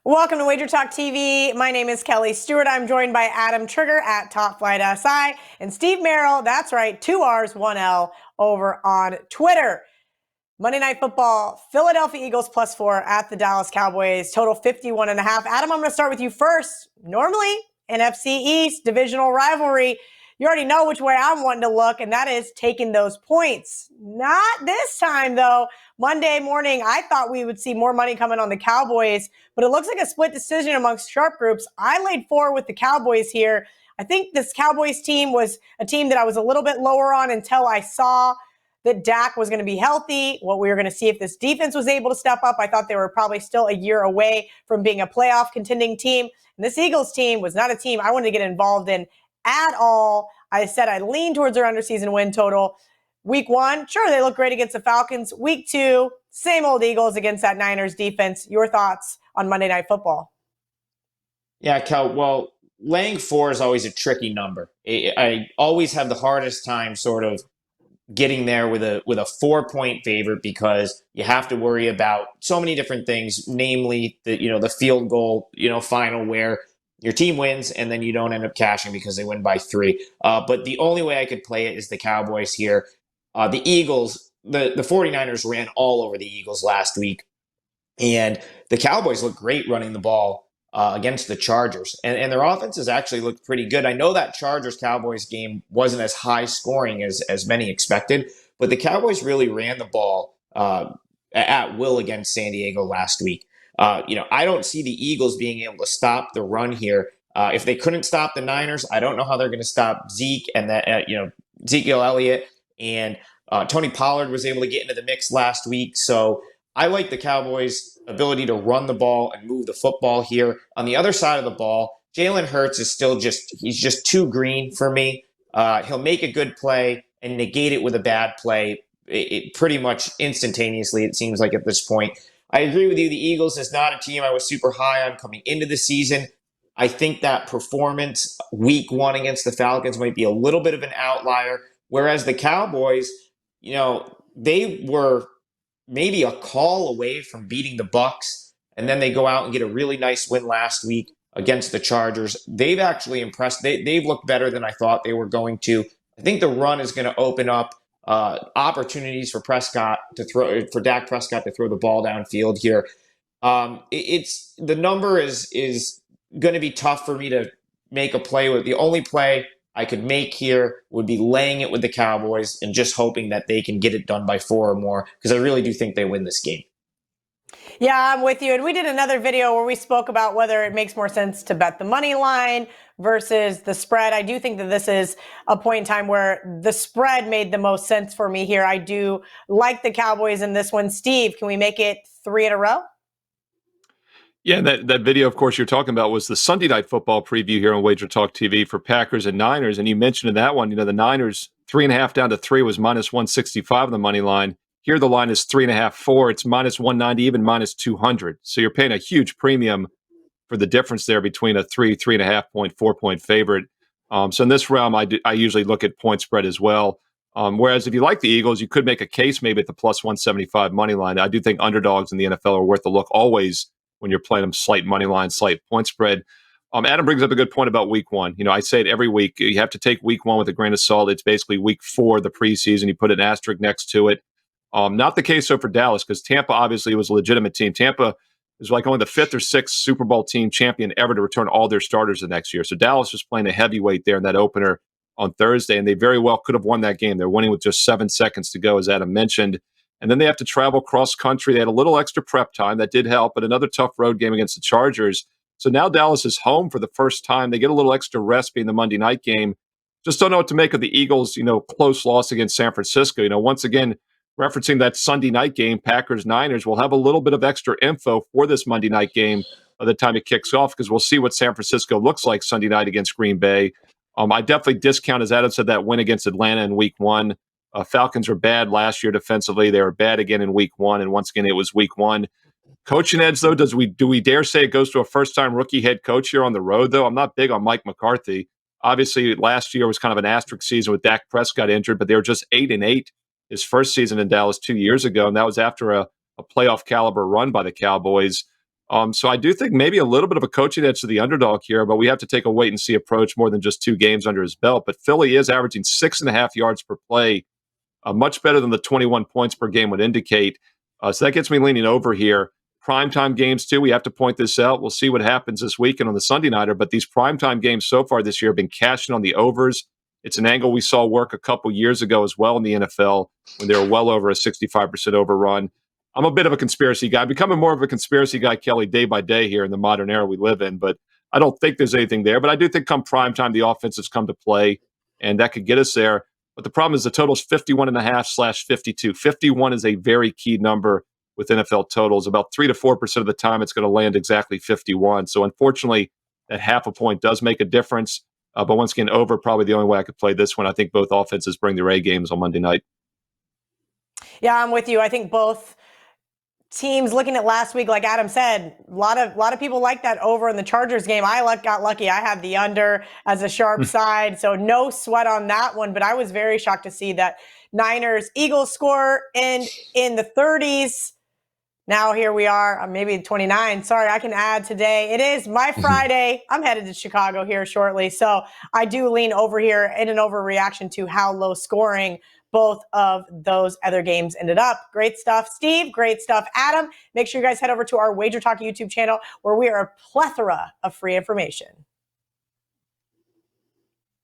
Welcome to WagerTalk TV. My name is Kelly Stewart. I'm joined by Adam Trigger at Top Flight SI and Steve Merrill. That's right, 2 R's, 1 L over on Twitter. Monday Night Football, Philadelphia Eagles +4 at the Dallas Cowboys, total 51.5. Adam, I'm going to start with you first. Normally, NFC East, divisional rivalry. You already know which way I'm wanting to look, and that is taking those points. Not this time, though. Monday morning, I thought we would see more money coming on the Cowboys, but it looks like a split decision amongst sharp groups. I laid 4 with the Cowboys here. I think this Cowboys team was a team that I was a little bit lower on until I saw that Dak was going to be healthy, what we were going to see if this defense was able to step up. I thought they were probably still a year away from being a playoff contending team. And this Eagles team was not a team I wanted to get involved in at all. I said I lean towards their underseason win total. Week 1, sure, they look great against the Falcons. Week 2, same old Eagles against that Niners defense. Your thoughts on Monday Night Football? Yeah, Kel, well, laying 4 is always a tricky number. I always have the hardest time sort of getting there with a 4-point favorite because you have to worry about so many different things, namely the field goal, final where your team wins and then you don't end up cashing because they win by 3. But the only way I could play it is the Cowboys here. The Eagles, the 49ers ran all over the Eagles last week, and the Cowboys look great running the ball against the Chargers. And their offenses actually looked pretty good. I know that Chargers-Cowboys game wasn't as high scoring as many expected, but the Cowboys really ran the ball at will against San Diego last week. I don't see the Eagles being able to stop the run here. If they couldn't stop the Niners, I don't know how they're going to stop Zeke and that Ezekiel Elliott and Tony Pollard was able to get into the mix last week. So I like the Cowboys' ability to run the ball and move the football here. On the other side of the ball, Jalen Hurts is still he's just too green for me. He'll make a good play and negate it with a bad play it pretty much instantaneously, it seems like at this point. I agree with you. The Eagles is not a team I was super high on coming into the season. I think that performance week 1 against the Falcons might be a little bit of an outlier, whereas the Cowboys, they were maybe a call away from beating the Bucks, and then they go out and get a really nice win last week against the Chargers. They've actually impressed. They've looked better than I thought they were going to. I think the run is going to open up opportunities for Dak Prescott to throw the ball downfield here. It's the number is going to be tough for me to make a play with. The only play I could make here would be laying it with the Cowboys and just hoping that they can get it done by 4 or more, because I really do think they win this game. Yeah, I'm with you. And we did another video where we spoke about whether it makes more sense to bet the money line versus the spread. I do think that this is a point in time where the spread made the most sense for me here. I do like the Cowboys in this one. Steve, can we make it 3 in a row? Yeah, that video, of course, you're talking about was the Sunday Night Football preview here on WagerTalk TV for Packers and Niners. And you mentioned in that one, the Niners 3.5 down to 3 was -165 on the money line. Here, the line is 3.5, 4. It's -190, even -200. So you're paying a huge premium for the difference there between a 3.5 point, 4-point favorite. So in this realm, I usually look at point spread as well. Whereas if you like the Eagles, you could make a case maybe at the +175 money line. I do think underdogs in the NFL are worth a look always when you're playing them slight money line, slight point spread. Adam brings up a good point about week 1. I say it every week. You have to take week 1 with a grain of salt. It's basically week 4 of the preseason. You put an asterisk next to it. Not the case so for Dallas, because Tampa obviously was a legitimate team. Tampa is like only the 5th or 6th Super Bowl team champion ever to return all their starters the next year. So Dallas was playing a heavyweight there in that opener on Thursday, and they very well could have won that game. They're winning with just 7 seconds to go, as Adam mentioned. And then they have to travel cross country. They had a little extra prep time. That did help, but another tough road game against the Chargers. So now Dallas is home for the first time. They get a little extra rest being the Monday night game. Just don't know what to make of the Eagles, close loss against San Francisco. Once again, referencing that Sunday night game, Packers-Niners, we'll have a little bit of extra info for this Monday night game by the time it kicks off, because we'll see what San Francisco looks like Sunday night against Green Bay. I definitely discount, as Adam said, that win against Atlanta in week 1. Falcons were bad last year defensively. They were bad again in week 1, and once again, it was week 1. Coaching edge, though, do we dare say it goes to a first-time rookie head coach here on the road, though? I'm not big on Mike McCarthy. Obviously, last year was kind of an asterisk season with Dak Prescott injured, but they were just 8-8 his first season in Dallas 2 years ago, and that was after a playoff caliber run by the Cowboys. So I do think maybe a little bit of a coaching edge to the underdog here, but we have to take a wait and see approach more than just 2 games under his belt. But Philly is averaging 6.5 yards per play, much better than the 21 points per game would indicate. So that gets me leaning over here. Primetime games, too. We have to point this out. We'll see what happens this weekend on the Sunday Nighter. But these primetime games so far this year have been cashing on the overs. It's an angle we saw work a couple years ago as well in the NFL when they were well over a 65% overrun. I'm a bit of a conspiracy guy, becoming more of a conspiracy guy, Kelly, day by day here in the modern era we live in. But I don't think there's anything there. But I do think come primetime, the offenses come to play, and that could get us there. But the problem is the total is 51.5/52. 51 is a very key number with NFL totals. About 3 to 4% of the time, it's going to land exactly 51. So unfortunately, that half a point does make a difference. But once again, over probably the only way I could play this one. I think both offenses bring their A games on Monday night. Yeah, I'm with you. I think both teams, looking at last week, like Adam said, a lot of people like that over in the Chargers game. I got lucky. I had the under as a sharp side, so no sweat on that one. But I was very shocked to see that Niners Eagles score in the 30s. Now here we are, maybe 29. Sorry, I can add today. It is my Friday. I'm headed to Chicago here shortly. So I do lean over here in an overreaction to how low scoring both of those other games ended up. Great stuff, Steve. Great stuff, Adam. Make sure you guys head over to our WagerTalk YouTube channel where we are a plethora of free information.